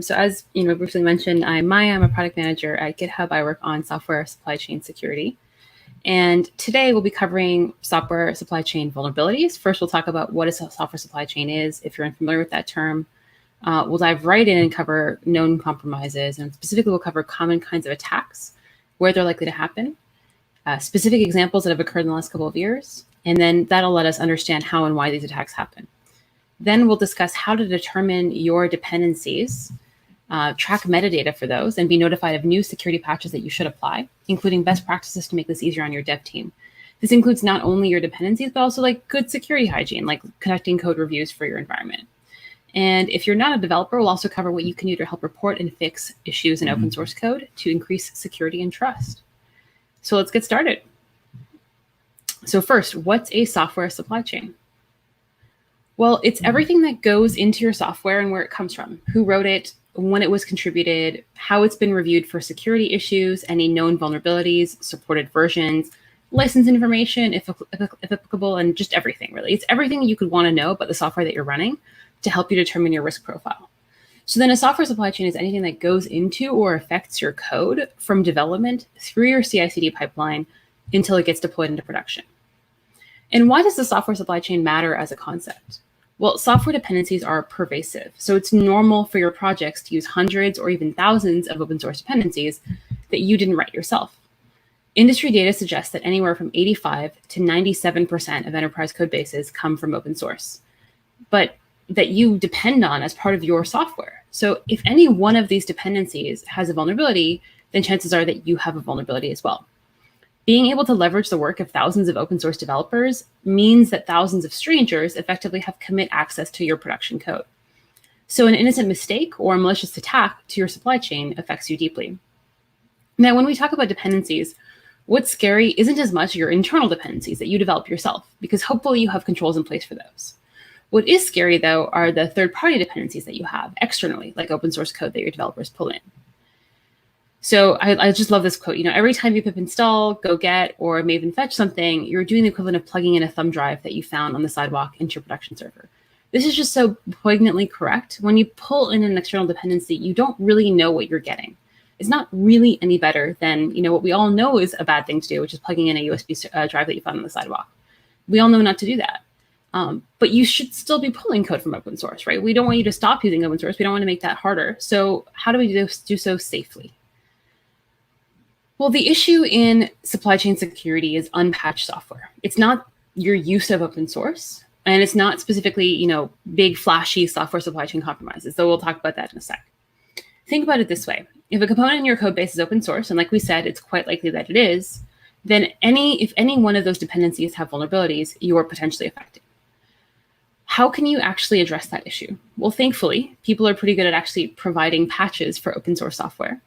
So as briefly mentioned, I'm Maya. I'm a product manager at GitHub. I work on software supply chain security. And today we'll be covering software supply chain vulnerabilities. First, we'll talk about what a software supply chain is, if you're unfamiliar with that term. We'll dive right in and cover known compromises, and specifically we'll cover common kinds of attacks, where they're likely to happen, specific examples that have occurred in the last couple of years, and then that'll let us understand how and why these attacks happen. Then we'll discuss how to determine your dependencies, track metadata for those, and be notified of new security patches that you should apply, including best practices to make this easier on your dev team. This includes not only your dependencies, but also like good security hygiene, like conducting code reviews for your environment. And if you're not a developer, we'll also cover what you can do to help report and fix issues in open source code to increase security and trust. So let's get started. So first, what's a software supply chain? Well, it's everything that goes into your software and where it comes from, who wrote it, when it was contributed, how it's been reviewed for security issues, any known vulnerabilities, supported versions, license information, if applicable, and just everything, really. It's everything you could want to know about the software that you're running to help you determine your risk profile. So then a software supply chain is anything that goes into or affects your code from development through your CI/CD pipeline until it gets deployed into production. And why does the software supply chain matter as a concept? Well, software dependencies are pervasive, so it's normal for your projects to use hundreds or even thousands of open source dependencies that you didn't write yourself. Industry data suggests that anywhere from 85 to 97% of enterprise code bases come from open source, but that you depend on as part of your software. So if any one of these dependencies has a vulnerability, then chances are that you have a vulnerability as well. Being able to leverage the work of thousands of open source developers means that thousands of strangers effectively have commit access to your production code. So an innocent mistake or a malicious attack to your supply chain affects you deeply. Now, when we talk about dependencies, what's scary isn't as much your internal dependencies that you develop yourself, because hopefully you have controls in place for those. What is scary, though, are the third-party dependencies that you have externally, like open source code that your developers pull in. So I just love this quote. Every time you pip install, go get, or maven fetch something, you're doing the equivalent of plugging in a thumb drive that you found on the sidewalk into your production server. This is just so poignantly correct. When you pull in an external dependency, you don't really know what you're getting. It's not really any better than what we all know is a bad thing to do, which is plugging in a USB drive that you found on the sidewalk. We all know not to do that. But you should still be pulling code from open source, right? We don't want you to stop using open source. We don't want to make that harder. So how do we do so safely? Well, the issue in supply chain security is unpatched software. It's not your use of open source, and it's not specifically, big flashy software supply chain compromises, though we'll talk about that in a sec. Think about it this way. If a component in your code base is open source, and like we said, it's quite likely that it is, then if any one of those dependencies have vulnerabilities, you are potentially affected. How can you actually address that issue? Well, thankfully, people are pretty good at actually providing patches for open source software.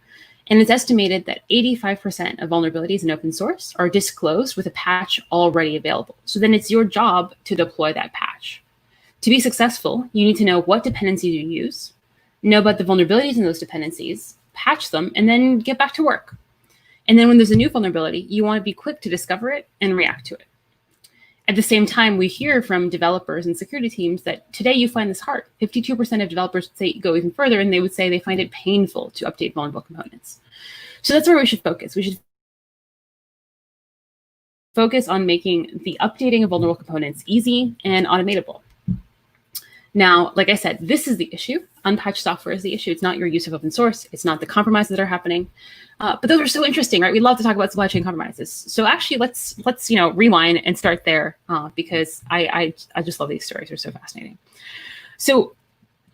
And it's estimated that 85% of vulnerabilities in open source are disclosed with a patch already available. So then it's your job to deploy that patch. To be successful, you need to know what dependencies you use, know about the vulnerabilities in those dependencies, patch them, and then get back to work. And then when there's a new vulnerability, you want to be quick to discover it and react to it. At the same time, we hear from developers and security teams that today you find this hard. 52% of developers would say go even further, and they would say they find it painful to update vulnerable components. So that's where we should focus. We should focus on making the updating of vulnerable components easy and automatable. Now, like I said, this is the issue. Unpatched software is the issue. It's not your use of open source. It's not the compromises that are happening. But those are so interesting, right? We love to talk about supply chain compromises. So actually, let's rewind and start there because I just love these stories. They're so fascinating. So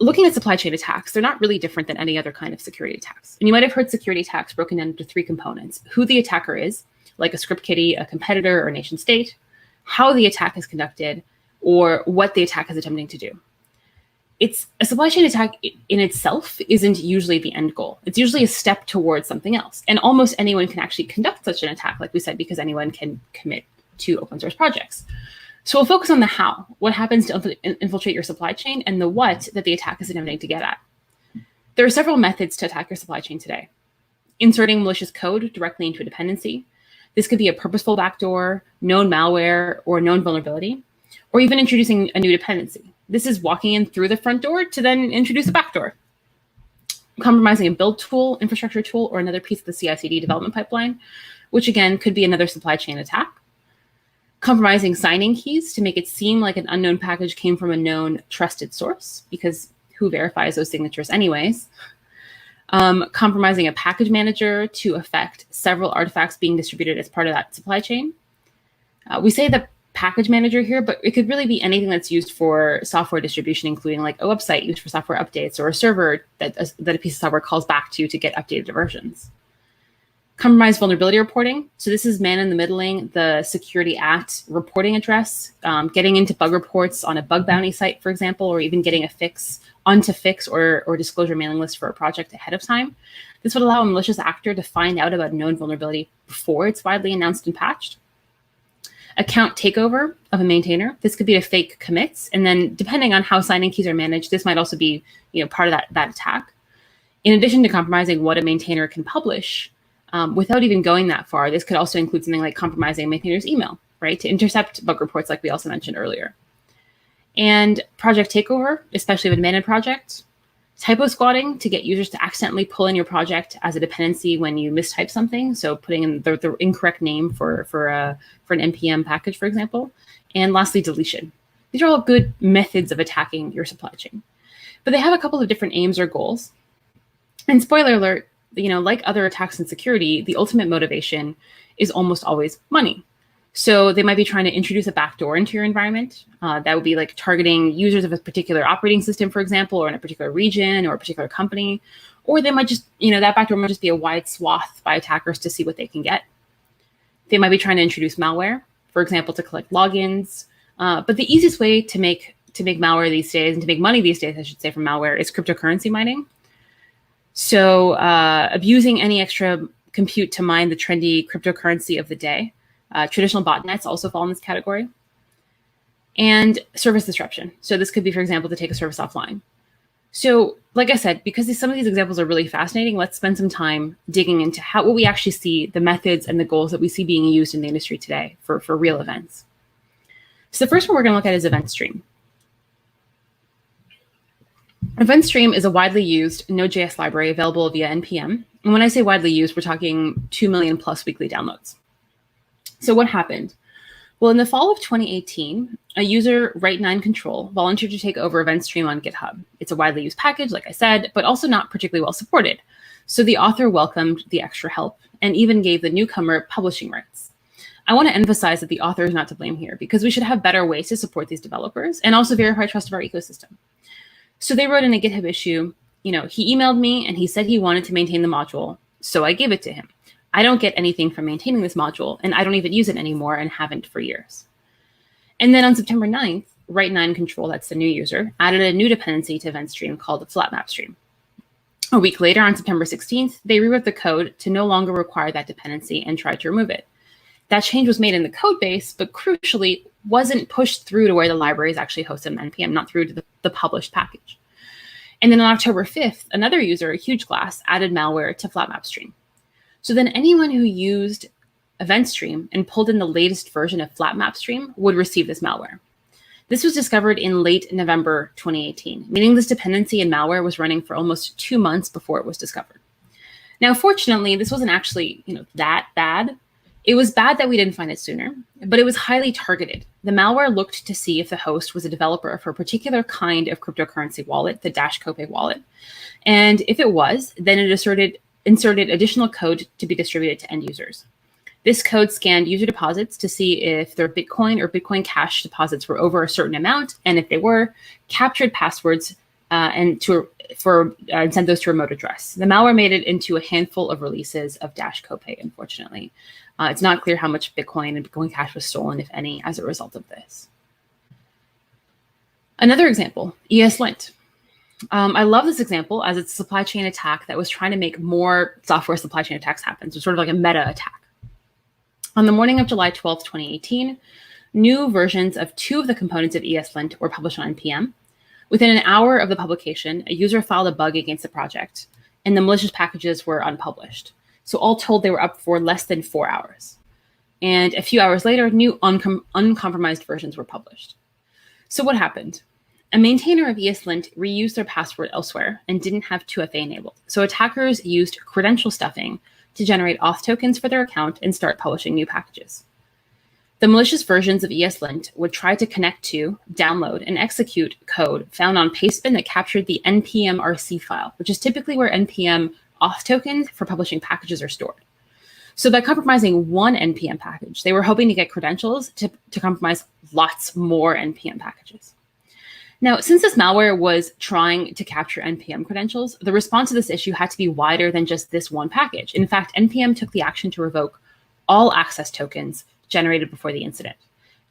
looking at supply chain attacks, they're not really different than any other kind of security attacks. And you might have heard security attacks broken down into three components: who the attacker is, like a script kiddie, a competitor, or nation state; how the attack is conducted, or what the attack is attempting to do. It's a supply chain attack in itself isn't usually the end goal. It's usually a step towards something else. And almost anyone can actually conduct such an attack, like we said, because anyone can commit to open source projects. So we'll focus on the how, what happens to infiltrate your supply chain, and the what that the attack is attempting to get at. There are several methods to attack your supply chain today. Inserting malicious code directly into a dependency. This could be a purposeful backdoor, known malware, or known vulnerability, or even introducing a new dependency. This is walking in through the front door to then introduce a backdoor. compromising a build tool, infrastructure tool, or another piece of the CI/CD development pipeline, which again could be another supply chain attack. Compromising signing keys to make it seem like an unknown package came from a known trusted source, because who verifies those signatures anyways? Compromising a package manager to affect several artifacts being distributed as part of that supply chain. We say the package manager here, but it could really be anything that's used for software distribution, including like a website used for software updates or a server that a piece of software calls back to get updated versions. Compromised vulnerability reporting. So this is man in the middling the security at reporting address, getting into bug reports on a bug bounty site, for example, or even getting a fix onto fix or disclosure mailing list for a project ahead of time. This would allow a malicious actor to find out about a known vulnerability before it's widely announced and patched. Account takeover of a maintainer. This could be to fake commits. And then depending on how signing keys are managed, this might also be part of that attack. In addition to compromising what a maintainer can publish, without even going that far, this could also include something like compromising a maintainer's email, right, to intercept bug reports like we also mentioned earlier. And project takeover, especially with a managed project. Typosquatting to get users to accidentally pull in your project as a dependency when you mistype something. So putting in the incorrect name for an NPM package, for example. And lastly, deletion. These are all good methods of attacking your supply chain. But they have a couple of different aims or goals. And spoiler alert, like other attacks in security, the ultimate motivation is almost always money. So they might be trying to introduce a backdoor into your environment. That would be like targeting users of a particular operating system, for example, or in a particular region or a particular company. Or they might just, that backdoor might just be a wide swath by attackers to see what they can get. They might be trying to introduce malware, for example, to collect logins. But the easiest way to make malware these days, and to make money these days, I should say, from malware, is cryptocurrency mining. So abusing any extra compute to mine the trendy cryptocurrency of the day. Traditional botnets also fall in this category. And service disruption. So this could be, for example, to take a service offline. So like I said, because some of these examples are really fascinating, let's spend some time digging into what we actually see, the methods and the goals that we see being used in the industry today for real events. So the first one we're going to look at is event stream. Event stream is a widely used Node.js library available via NPM. And when I say widely used, we're talking 2 million plus weekly downloads. So what happened? Well, in the fall of 2018, a user, Right9Control, volunteered to take over event stream on GitHub. It's a widely used package, like I said, but also not particularly well supported. So the author welcomed the extra help and even gave the newcomer publishing rights. I want to emphasize that the author is not to blame here, because we should have better ways to support these developers and also verify trust of our ecosystem. So they wrote in a GitHub issue, he emailed me and he said he wanted to maintain the module, so I gave it to him. I don't get anything from maintaining this module, and I don't even use it anymore and haven't for years. And then on September 9th, Right9Control, that's the new user, added a new dependency to event stream called the flat map stream. A week later, on September 16th, they rewrote the code to no longer require that dependency and tried to remove it. That change was made in the code base, but crucially wasn't pushed through to where the library is actually hosted in NPM, not through to the published package. And then on October 5th, another user, HugeGlass, added malware to flatmap stream. So then anyone who used event stream and pulled in the latest version of flatmap stream would receive this malware. This was discovered in late November 2018, meaning this dependency and malware was running for almost 2 months before it was discovered. Now, fortunately, this wasn't actually that bad. It was bad that we didn't find it sooner, but it was highly targeted. The malware looked to see if the host was a developer for a particular kind of cryptocurrency wallet, the Kopay wallet. And if it was, then it inserted additional code to be distributed to end users. This code scanned user deposits to see if their Bitcoin or Bitcoin Cash deposits were over a certain amount, and if they were, captured passwords and sent those to a remote address. The malware made it into a handful of releases of Kopay, unfortunately. It's not clear how much Bitcoin and Bitcoin Cash was stolen, if any, as a result of this. Another example, ESLint. I love this example as it's a supply chain attack that was trying to make more software supply chain attacks happen, so sort of like a meta attack. On the morning of July 12, 2018, new versions of 2 of the components of ESLint were published on NPM. Within an hour of the publication, a user filed a bug against the project, and the malicious packages were unpublished. So all told, they were up for less than 4 hours. And a few hours later, new uncompromised versions were published. So what happened? a maintainer of ESLint reused their password elsewhere and didn't have 2FA enabled. So attackers used credential stuffing to generate auth tokens for their account and start publishing new packages. The malicious versions of ESLint would try to connect to, download, and execute code found on pastebin that captured the npm-rc file, which is typically where npm auth tokens for publishing packages are stored. So by compromising one npm package, they were hoping to get credentials to compromise lots more npm packages. Now, since this malware was trying to capture npm credentials, the response to this issue had to be wider than just this one package. In fact, npm took the action to revoke all access tokens generated before the incident.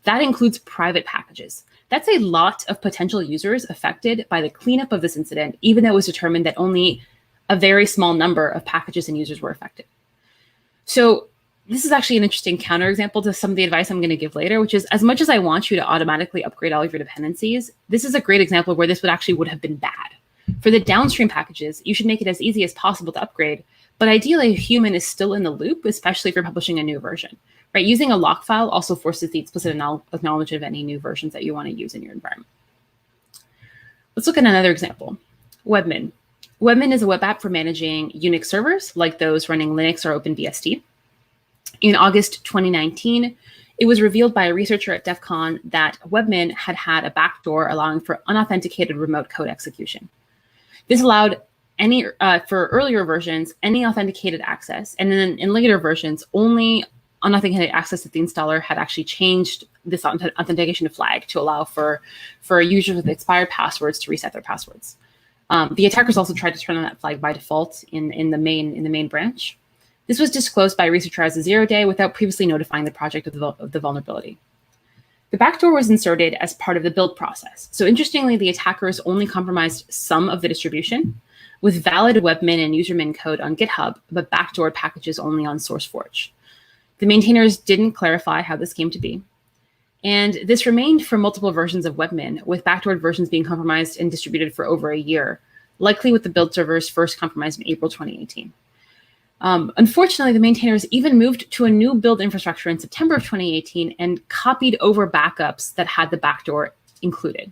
That includes private packages. That's a lot of potential users affected by the cleanup of this incident, even though it was determined that only a very small number of packages and users were affected. So this is actually an interesting counterexample to some of the advice I'm going to give later, which is as much as I want you to automatically upgrade all of your dependencies, this is a great example where this would have been bad. For the downstream packages, you should make it as easy as possible to upgrade, but ideally a human is still in the loop, especially if you're publishing a new version. Right? Using a lock file also forces the explicit acknowledgement of any new versions that you want to use in your environment. Let's look at another example, Webmin. Webmin is a web app for managing Unix servers, like those running Linux or OpenBSD. In August 2019, it was revealed by a researcher at DEF CON that Webmin had a backdoor allowing for unauthenticated remote code execution. This allowed for earlier versions, any authenticated access, and then in later versions, only unauthenticated access that the installer had actually changed this authentication flag to allow for users with expired passwords to reset their passwords. The attackers also tried to turn on that flag by default in the main branch. This was disclosed by a researcher as a 0-day without previously notifying the project of the vulnerability. The backdoor was inserted as part of the build process. So interestingly, the attackers only compromised some of the distribution with valid Webmin and usermin code on GitHub, but backdoored packages only on SourceForge. The maintainers didn't clarify how this came to be. And this remained for multiple versions of Webmin, with backdoored versions being compromised and distributed for over a year, likely with the build servers first compromised in April 2018. Unfortunately, the maintainers even moved to a new build infrastructure in September of 2018 and copied over backups that had the backdoor included.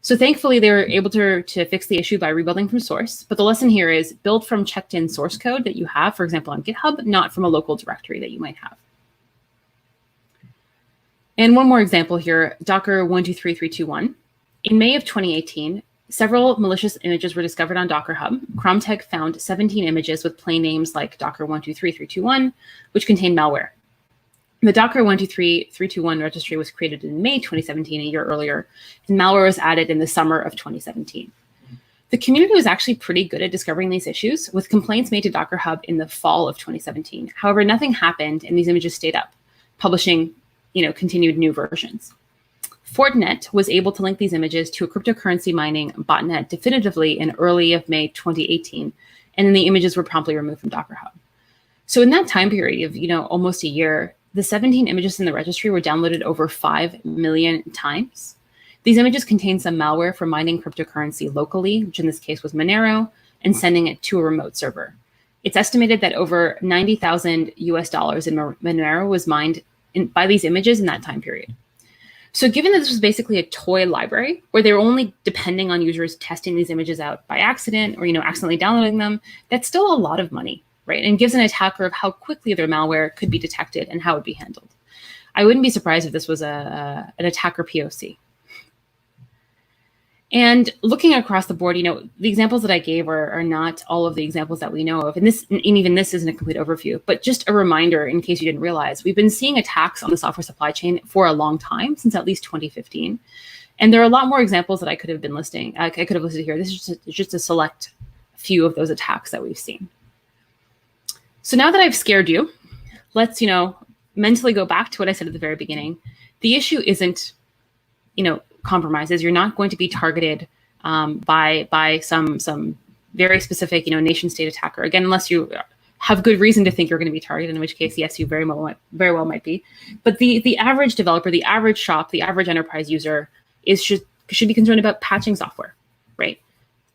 So thankfully, they were able to fix the issue by rebuilding from source. But the lesson here is build from checked in source code that you have, for example, on GitHub, not from a local directory that you might have. And one more example here, Docker 123321. In May of 2018, several malicious images were discovered on Docker Hub. Cromtech found 17 images with plain names like Docker 123321, which contained malware. The Docker 123321 registry was created in May 2017, a year earlier, and malware was added in the summer of 2017. The community was actually pretty good at discovering these issues, with complaints made to Docker Hub in the fall of 2017. However, nothing happened, and these images stayed up, publishing continued new versions. Fortinet was able to link these images to a cryptocurrency mining botnet definitively in early of May 2018, and then the images were promptly removed from Docker Hub. So in that time period of almost a year, the 17 images in the registry were downloaded over 5 million times. These images contain some malware for mining cryptocurrency locally, which in this case was Monero, and sending it to a remote server. It's estimated that over $90,000 in Monero was mined by these images in that time period. So given that this was basically a toy library where they were only depending on users testing these images out by accident or accidentally downloading them, that's still a lot of money, right? And gives an attacker of how quickly their malware could be detected and how it would be handled. I wouldn't be surprised if this was an attacker POC. And looking across the board, the examples that I gave are not all of the examples that we know of. And even this isn't a complete overview, but just a reminder in case you didn't realize, we've been seeing attacks on the software supply chain for a long time, since at least 2015. And there are a lot more examples that I could have been listing. I could have listed here. This is just a select few of those attacks that we've seen. So now that I've scared you, let's, mentally go back to what I said at the very beginning. The issue isn't, compromises. You're not going to be targeted by some very specific, nation state attacker. Again, unless you have good reason to think you're going to be targeted, in which case, yes, you very well might be. But the average developer, the average shop, the average enterprise user should be concerned about patching software, right?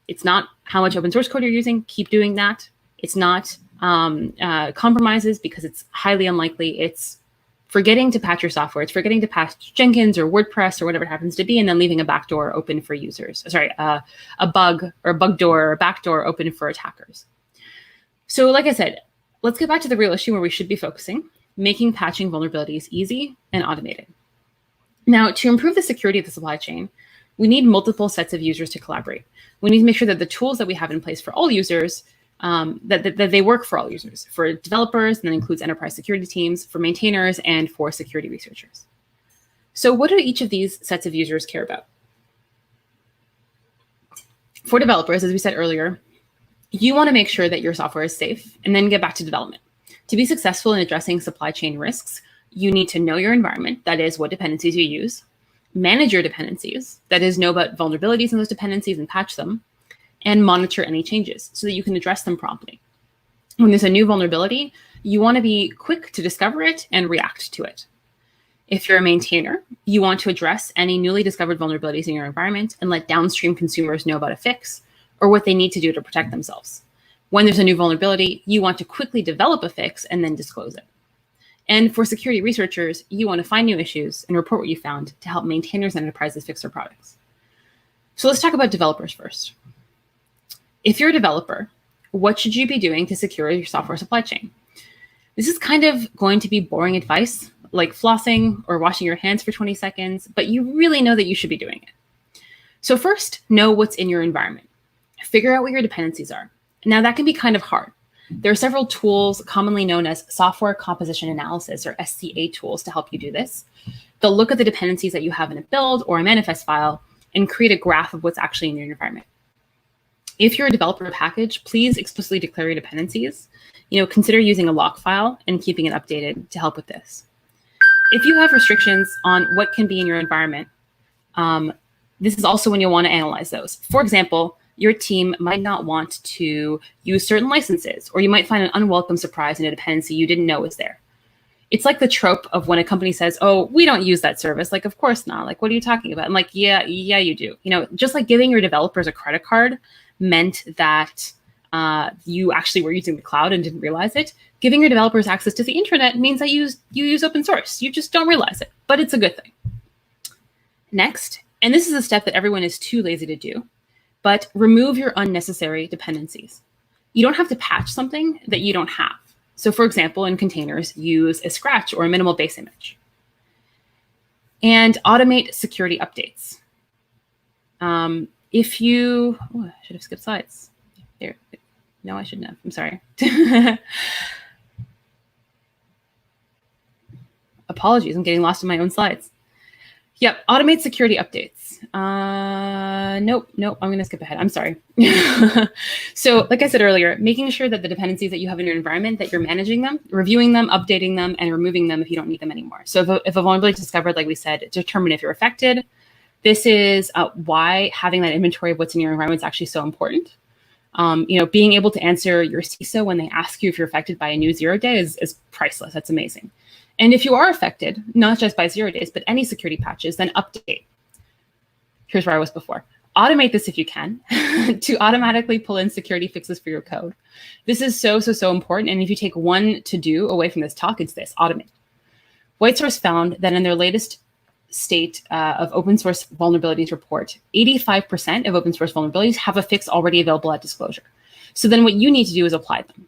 It's not how much open source code you're using. Keep doing that. It's not compromises, because it's highly unlikely. It's forgetting to patch your software. It's forgetting to patch Jenkins or WordPress or whatever it happens to be, and then leaving a backdoor open for users. Sorry, a bug or a bug door or a backdoor open for attackers. So like I said, let's get back to the real issue where we should be focusing, making patching vulnerabilities easy and automated. Now, to improve the security of the supply chain, we need multiple sets of users to collaborate. We need to make sure that the tools that we have in place for all users, that they work for all users, for developers, and that includes enterprise security teams, for maintainers, and for security researchers. So what do each of these sets of users care about? For developers, as we said earlier, you want to make sure that your software is safe and then get back to development. To be successful in addressing supply chain risks, you need to know your environment, that is, what dependencies you use, manage your dependencies, that is, know about vulnerabilities in those dependencies and patch them, and monitor any changes so that you can address them promptly. When there's a new vulnerability, you want to be quick to discover it and react to it. If you're a maintainer, you want to address any newly discovered vulnerabilities in your environment and let downstream consumers know about a fix or what they need to do to protect themselves. When there's a new vulnerability, you want to quickly develop a fix and then disclose it. And for security researchers, you want to find new issues and report what you found to help maintainers and enterprises fix their products. So let's talk about developers first. If you're a developer, what should you be doing to secure your software supply chain? This is kind of going to be boring advice, like flossing or washing your hands for 20 seconds, but you really know that you should be doing it. So first, know what's in your environment. Figure out what your dependencies are. Now, that can be kind of hard. There are several tools commonly known as software composition analysis, or SCA tools, to help you do this. They'll look at the dependencies that you have in a build or a manifest file and create a graph of what's actually in your environment. If you're a developer package, please explicitly declare your dependencies. Consider using a lock file and keeping it updated to help with this. If you have restrictions on what can be in your environment, this is also when you'll want to analyze those. For example, your team might not want to use certain licenses, or you might find an unwelcome surprise in a dependency you didn't know was there. It's like the trope of when a company says, oh, we don't use that service. Like, of course not. Like, what are you talking about? I'm like, yeah, you do. Just like giving your developers a credit card meant that you actually were using the cloud and didn't realize it. Giving your developers access to the internet means that you use open source. You just don't realize it, but it's a good thing. Next, and this is a step that everyone is too lazy to do, but remove your unnecessary dependencies. You don't have to patch something that you don't have. So for example, in containers, use a scratch or a minimal base image. And automate security updates. I should have skipped slides. There. No, I shouldn't have. I'm sorry. Apologies, I'm getting lost in my own slides. Yep, automate security updates. Nope, I'm going to skip ahead. I'm sorry. So like I said earlier, making sure that the dependencies that you have in your environment, that you're managing them, reviewing them, updating them, and removing them if you don't need them anymore. So if a vulnerability is discovered, like we said, determine if you're affected. This is why having that inventory of what's in your environment is actually so important. Being able to answer your CISO when they ask you if you're affected by a new 0 day is priceless. That's amazing. And if you are affected, not just by 0 days, but any security patches, then update. Here's where I was before. Automate this if you can to automatically pull in security fixes for your code. This is so important. And if you take one to-do away from this talk, it's this: automate. Whitesource found that in their latest state of open source vulnerabilities report, 85% of open source vulnerabilities have a fix already available at disclosure. So then what you need to do is apply them.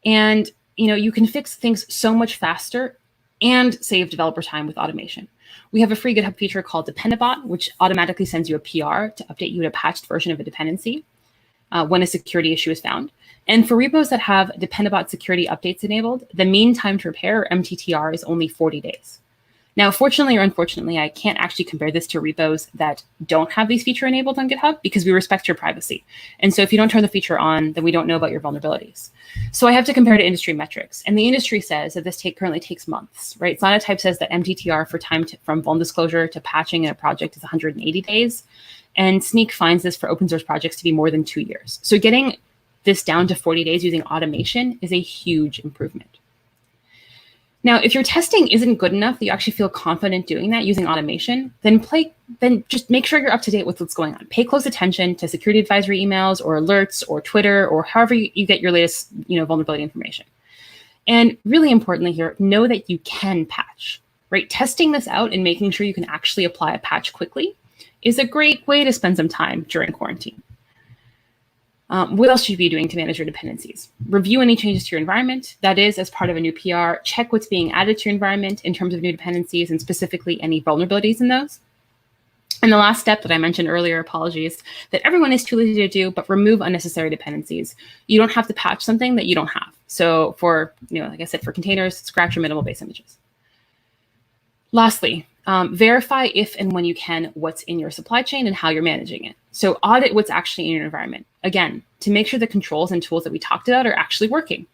And you can fix things so much faster and save developer time with automation. We have a free GitHub feature called Dependabot, which automatically sends you a PR to update you with a patched version of a dependency when a security issue is found. And for repos that have Dependabot security updates enabled, the mean time to repair, or MTTR, is only 40 days. Now, fortunately or unfortunately, I can't actually compare this to repos that don't have these feature enabled on GitHub because we respect your privacy. And so if you don't turn the feature on, then we don't know about your vulnerabilities. So I have to compare to industry metrics. And the industry says that this currently takes months, right? Sonatype says that MTTR for time from vuln disclosure to patching in a project is 180 days. And Sneak finds this for open source projects to be more than 2 years. So getting this down to 40 days using automation is a huge improvement. Now, if your testing isn't good enough that you actually feel confident doing that using automation, then just make sure you're up to date with what's going on. Pay close attention to security advisory emails or alerts or Twitter or however you get your latest vulnerability information. And really importantly here, know that you can patch. right? Testing this out and making sure you can actually apply a patch quickly is a great way to spend some time during quarantine. What else should you be doing to manage your dependencies? Review any changes to your environment. That is, as part of a new PR, check what's being added to your environment in terms of new dependencies and specifically any vulnerabilities in those. And the last step that I mentioned earlier, apologies, that everyone is too lazy to do, but remove unnecessary dependencies. You don't have to patch something that you don't have. So for, like I said, for containers, scratch your minimal base images. Lastly, verify if and when you can what's in your supply chain and how you're managing it. So audit what's actually in your environment. Again, to make sure the controls and tools that we talked about are actually working.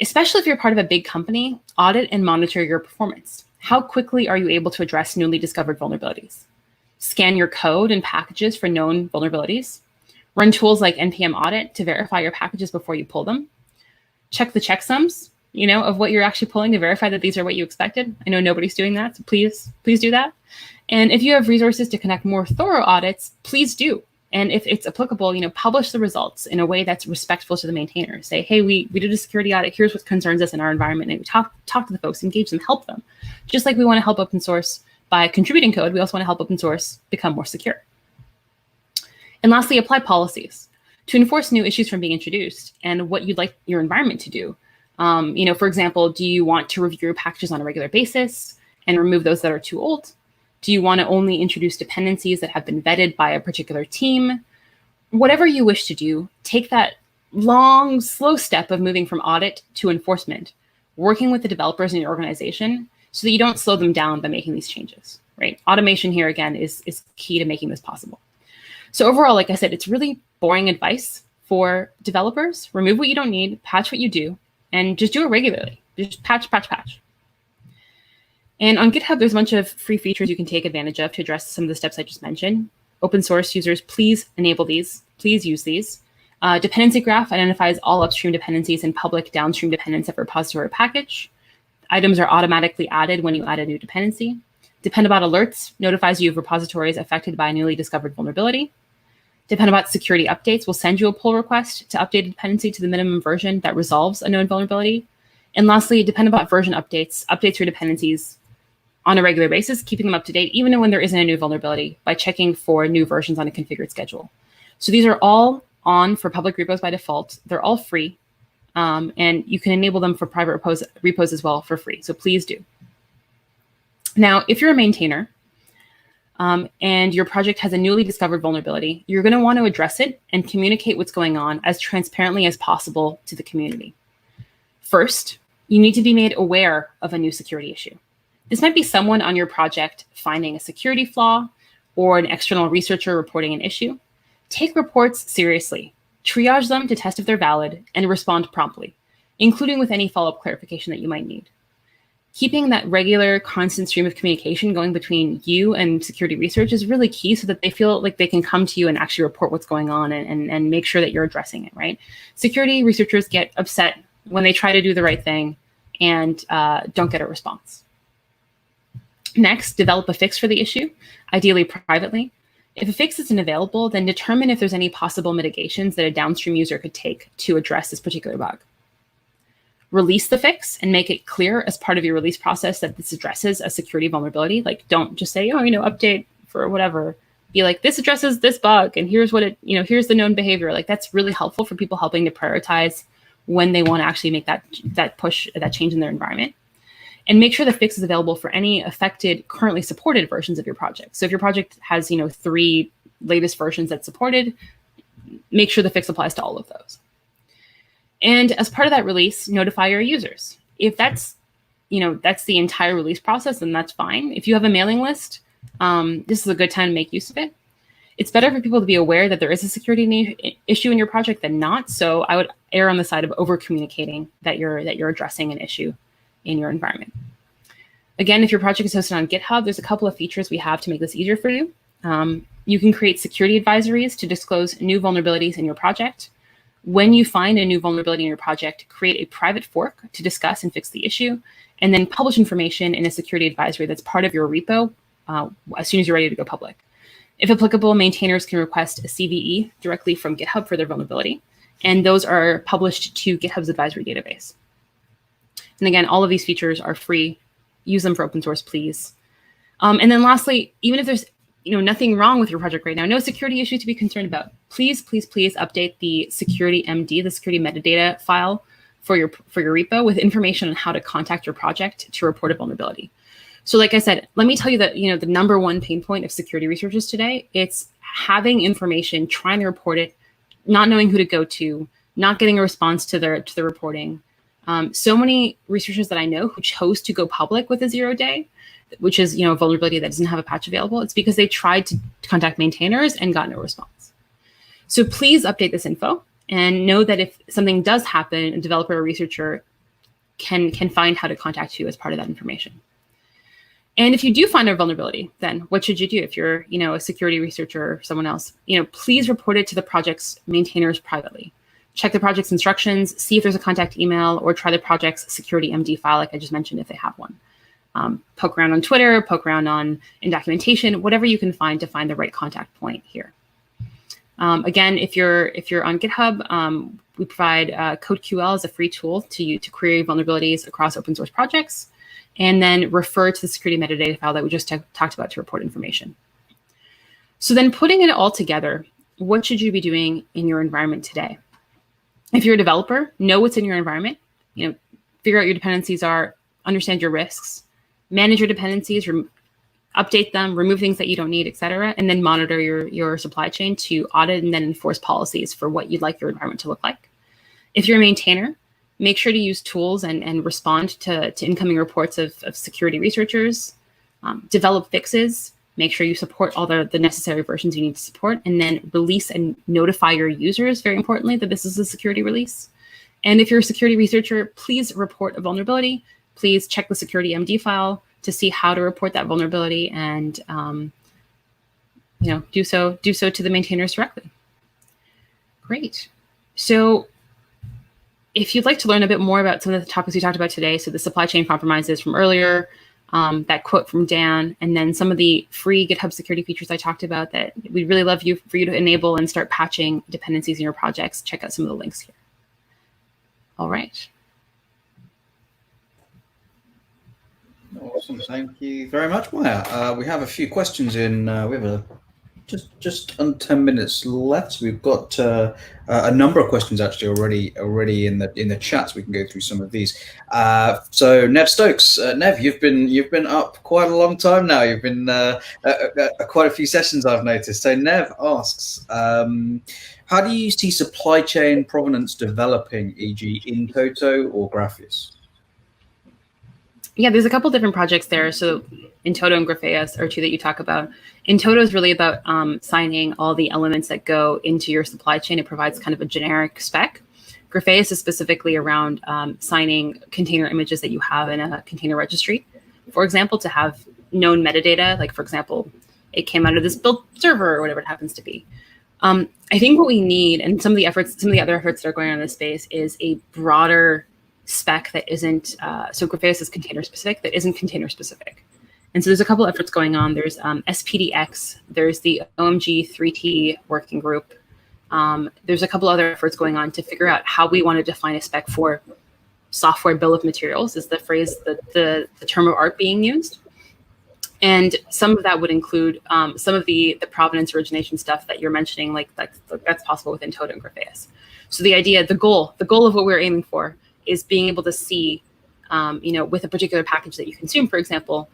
Especially if you're part of a big company, audit and monitor your performance. How quickly are you able to address newly discovered vulnerabilities? Scan your code and packages for known vulnerabilities. Run tools like NPM audit to verify your packages before you pull them. Check the checksums, of what you're actually pulling to verify that these are what you expected. I know nobody's doing that, so please do that. And if you have resources to conduct more thorough audits, please do. And if it's applicable, publish the results in a way that's respectful to the maintainer. Say, hey, we did a security audit. Here's what concerns us in our environment. And we talk to the folks, engage them, help them. Just like we want to help open source by contributing code, we also want to help open source become more secure. And lastly, apply policies to enforce new issues from being introduced and what you'd like your environment to do. For example, do you want to review your packages on a regular basis and remove those that are too old? Do you want to only introduce dependencies that have been vetted by a particular team? Whatever you wish to do, take that long, slow step of moving from audit to enforcement, working with the developers in your organization so that you don't slow them down by making these changes, right? Automation here, again, is key to making this possible. So overall, like I said, it's really boring advice for developers. Remove what you don't need, patch what you do, and just do it regularly. Just patch. And on GitHub, there's a bunch of free features you can take advantage of to address some of the steps I just mentioned. Open source users, please enable these. Please use these. Dependency graph identifies all upstream dependencies and public downstream dependents of a repository or package. Items are automatically added when you add a new dependency. Depend-about alerts notifies you of repositories affected by a newly discovered vulnerability. Depend-about security updates will send you a pull request to update a dependency to the minimum version that resolves a known vulnerability. And lastly, depend-about version updates your dependencies on a regular basis, keeping them up to date, even when there isn't a new vulnerability, by checking for new versions on a configured schedule. So these are all on for public repos by default. They're all free, and you can enable them for private repos as well for free. So please do. Now, if you're a maintainer and your project has a newly discovered vulnerability, you're going to want to address it and communicate what's going on as transparently as possible to the community. First, you need to be made aware of a new security issue. This might be someone on your project finding a security flaw or an external researcher reporting an issue. Take reports seriously, triage them to test if they're valid, and respond promptly, including with any follow-up clarification that you might need. Keeping that regular, constant stream of communication going between you and security research is really key so that they feel like they can come to you and actually report what's going on and make sure that you're addressing it, right? Security researchers get upset when they try to do the right thing and don't get a response. Next, develop a fix for the issue, ideally privately. If a fix isn't available, then determine if there's any possible mitigations that a downstream user could take to address this particular bug. Release the fix and make it clear as part of your release process that this addresses a security vulnerability. Like, don't just say, update for whatever. Be like, this addresses this bug, and here's what here's the known behavior. Like, that's really helpful for people helping to prioritize when they want to actually make that push, that change in their environment. And make sure the fix is available for any affected, currently supported versions of your project. So if your project has, 3 latest versions that's supported, make sure the fix applies to all of those. And as part of that release, notify your users. If that's the entire release process, then that's fine. If you have a mailing list, this is a good time to make use of it. It's better for people to be aware that there is a security issue in your project than not. So I would err on the side of over communicating that you're addressing an issue in your environment. Again, if your project is hosted on GitHub, there's a couple of features we have to make this easier for you. You can create security advisories to disclose new vulnerabilities in your project. When you find a new vulnerability in your project, create a private fork to discuss and fix the issue, and then publish information in a security advisory that's part of your repo as soon as you're ready to go public. If applicable, maintainers can request a CVE directly from GitHub for their vulnerability, and those are published to GitHub's advisory database. And again, all of these features are free use them for open source, please. And then lastly, even if there's nothing wrong with your project right now, no security issue to be concerned about, please update the security MD, the security metadata file for your repo with information on how to contact your project to report a vulnerability. So like I said, let me tell you that the number one pain point of security researchers today, it's having information, trying to report it, not knowing who to go to, not getting a response to the reporting. So many researchers that I know who chose to go public with a 0-day, which is a vulnerability that doesn't have a patch available, it's because they tried to contact maintainers and got no response. So please update this info and know that if something does happen, a developer or researcher can find how to contact you as part of that information. And if you do find a vulnerability, then what should you do? If you're a security researcher or someone else, please report it to the project's maintainers privately. Check the project's instructions, see if there's a contact email, or try the project's security MD file, like I just mentioned, if they have one. Poke around on Twitter, poke around in documentation, whatever you can find to find the right contact point here. Again, if you're on GitHub, we provide CodeQL as a free tool to query vulnerabilities across open source projects, and then refer to the security metadata file that we just talked about to report information. So then putting it all together, what should you be doing in your environment today? If you're a developer, know what's in your environment, figure out your dependencies are, understand your risks, manage your dependencies, update them, remove things that you don't need, et cetera, and then monitor your supply chain to audit and then enforce policies for what you'd like your environment to look like. If you're a maintainer, make sure to use tools and respond to incoming reports of security researchers, develop fixes, make sure you support all the necessary versions you need to support, and then release and notify your users, very importantly, that this is a security release. And if you're a security researcher, please report a vulnerability. Please check the security MD file to see how to report that vulnerability and do so to the maintainers directly. Great. So if you'd like to learn a bit more about some of the topics we talked about today, so the supply chain compromises from earlier, that quote from Dan, and then some of the free GitHub security features I talked about that we'd really love for you to enable and start patching dependencies in your projects, check out some of the links here. All right. Awesome, thank you very much, Maya. We have a few questions in. We have just under 10 minutes left. So we've got a number of questions actually already in the chat. So we can go through some of these. So Nev Stokes, Nev, you've been up quite a long time now. You've been quite a few sessions I've noticed. So Nev asks, how do you see supply chain provenance developing, e.g., in Toto or Grapheus? Yeah, there's a couple different projects there. So Intoto and Grapheus are two that you talk about. Intoto is really about signing all the elements that go into your supply chain. It provides kind of a generic spec. Grapheus is specifically around signing container images that you have in a container registry. For example, to have known metadata, like for example, it came out of this build server or whatever it happens to be. I think what we need, and some of the other efforts that are going on in this space, is a broader spec that isn't, so Grapheus is container specific, that isn't container specific. And so there's a couple efforts going on. There's SPDX, there's the OMG 3T working group. There's a couple other efforts going on to figure out how we want to define a spec for software bill of materials, is the phrase, the term of art being used. And some of that would include some of the provenance origination stuff that you're mentioning, like that's possible within Toto and Grapheus. So the idea, the goal of what we're aiming for is being able to see, with a particular package that you consume, for example,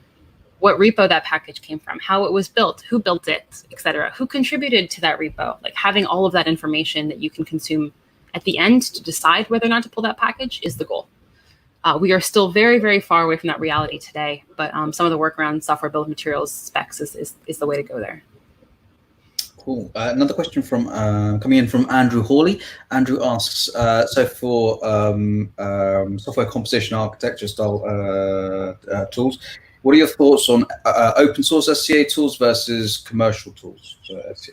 what repo that package came from, how it was built, who built it, et cetera, who contributed to that repo, like having all of that information that you can consume at the end to decide whether or not to pull that package is the goal. We are still very, very far away from that reality today, but some of the work around software bill of materials specs is the way to go there. Cool. Another question from coming in from Andrew Hawley. Andrew asks, so for software composition architecture style tools, what are your thoughts on open source SCA tools versus commercial tools for SCA?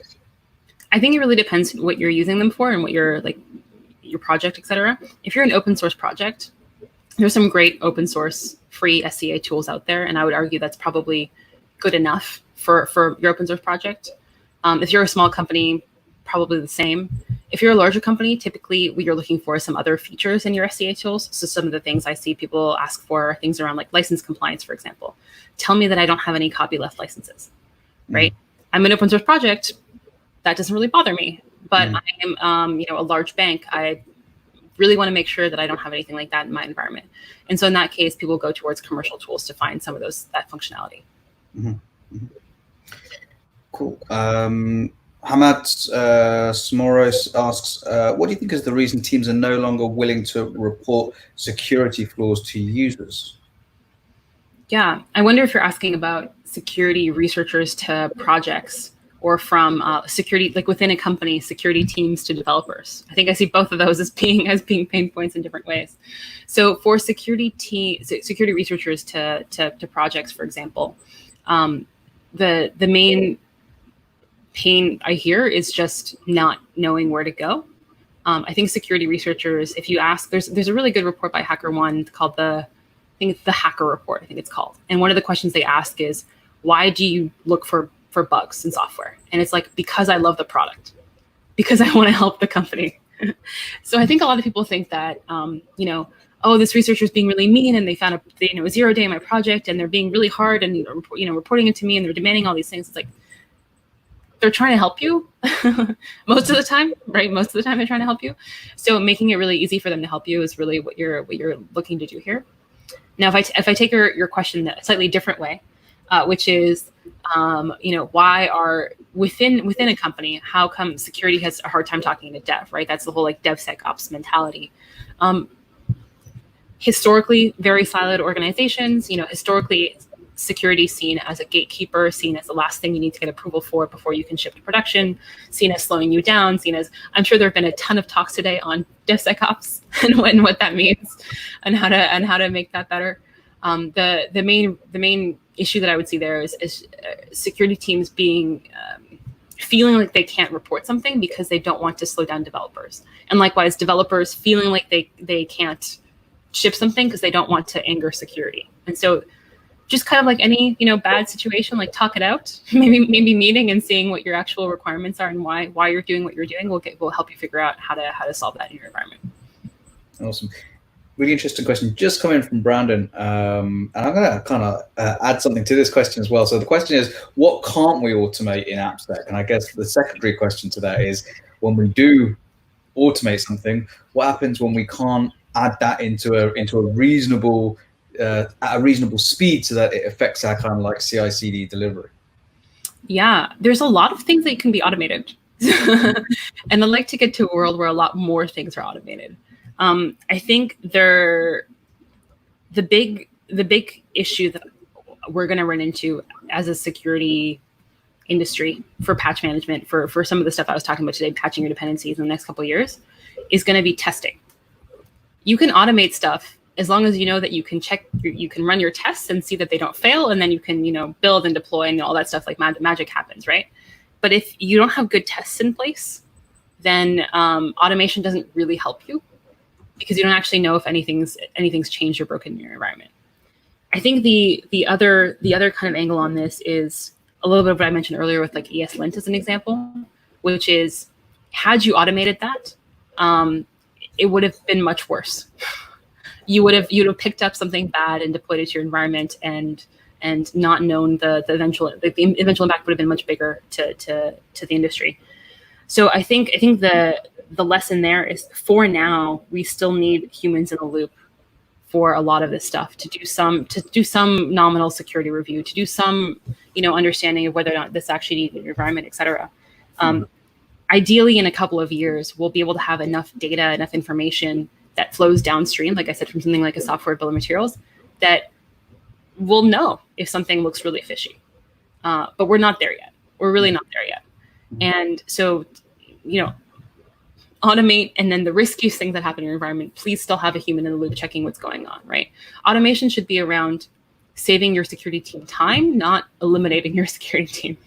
I think it really depends what you're using them for and what your project, et cetera. If you're an open source project, there's some great open source free SCA tools out there, and I would argue that's probably good enough for your open source project. If you're a small company, probably the same. If you're a larger company, typically what you're looking for is some other features in your SCA tools. So some of the things I see people ask for are things around like license compliance, for example. Tell me that I don't have any copyleft licenses, right? I'm an open source project. That doesn't really bother me, but I am, a large bank. I really want to make sure that I don't have anything like that in my environment. And so in that case, people go towards commercial tools to find some of that functionality. Cool. Hamad Smoros asks, what do you think is the reason teams are no longer willing to report security flaws to users? Yeah, I wonder if you're asking about security researchers to projects, or from security, like within a company, security teams to developers. I think I see both of those as being pain points in different ways. So for security researchers to projects, for example, the main pain I hear is just not knowing where to go. I think security researchers, if you ask, there's a really good report by HackerOne called the Hacker Report, I think it's called. And one of the questions they ask is, why do you look for bugs in software? And it's like, because I love the product, because I want to help the company. So I think a lot of people think that, oh, this researcher is being really mean and they found a 0 day in my project and they're being really hard and, reporting it to me and they're demanding all these things. It's like, they're trying to help you most of the time, right? Most of the time they're trying to help you. So making it really easy for them to help you is really what you're looking to do here. Now, if I take your question a slightly different way, which is, why are within a company, how come security has a hard time talking to dev, right? That's the whole like DevSecOps mentality. Historically, very siloed organizations, historically security seen as a gatekeeper, seen as the last thing you need to get approval for before you can ship to production, seen as slowing you down, seen as, I'm sure there have been a ton of talks today on DevSecOps and what that means and how to make that better. The main issue that I would see there is security teams feeling like they can't report something because they don't want to slow down developers, and likewise developers feeling like they can't ship something because they don't want to anger security. And so just kind of like any bad situation, like talk it out, maybe meeting and seeing what your actual requirements are and why you're doing what you're doing will help you figure out how to solve that in your environment. Awesome. Really interesting question just coming from Brandon. And I'm going to kind of add something to this question as well. So the question is, what can't we automate in AppSec? And I guess the secondary question to that is, when we do automate something, what happens when we can't add that into a reasonable at a reasonable speed so that it affects our kind of like CI/CD delivery? Yeah, there's a lot of things that can be automated. And I'd like to get to a world where a lot more things are automated. I think the big issue that we're going to run into as a security industry for patch management, for some of the stuff I was talking about today, patching your dependencies in the next couple of years, is going to be testing. You can automate stuff as long as you know that you can you can run your tests and see that they don't fail, and then you can build and deploy and all that stuff, like magic happens, right? But if you don't have good tests in place, then automation doesn't really help you, because you don't actually know if anything's changed or broken in your environment. I think the other kind of angle on this is a little bit of what I mentioned earlier with like ESLint as an example, which is, had you automated that, it would have been much worse. You'd have picked up something bad and deployed it to your environment and not known the eventual impact would have been much bigger to the industry. So I think the lesson there is, for now, we still need humans in the loop for a lot of this stuff, to do some nominal security review, to do some understanding of whether or not this actually needs your environment, et cetera. Ideally, in a couple of years, we'll be able to have enough data, enough information that flows downstream, like I said, from something like a software bill of materials, that we'll know if something looks really fishy. But we're not there yet. We're really not there yet. And so, automate, and then the riskiest things that happen in your environment, please still have a human in the loop checking what's going on, right? Automation should be around saving your security team time, not eliminating your security team.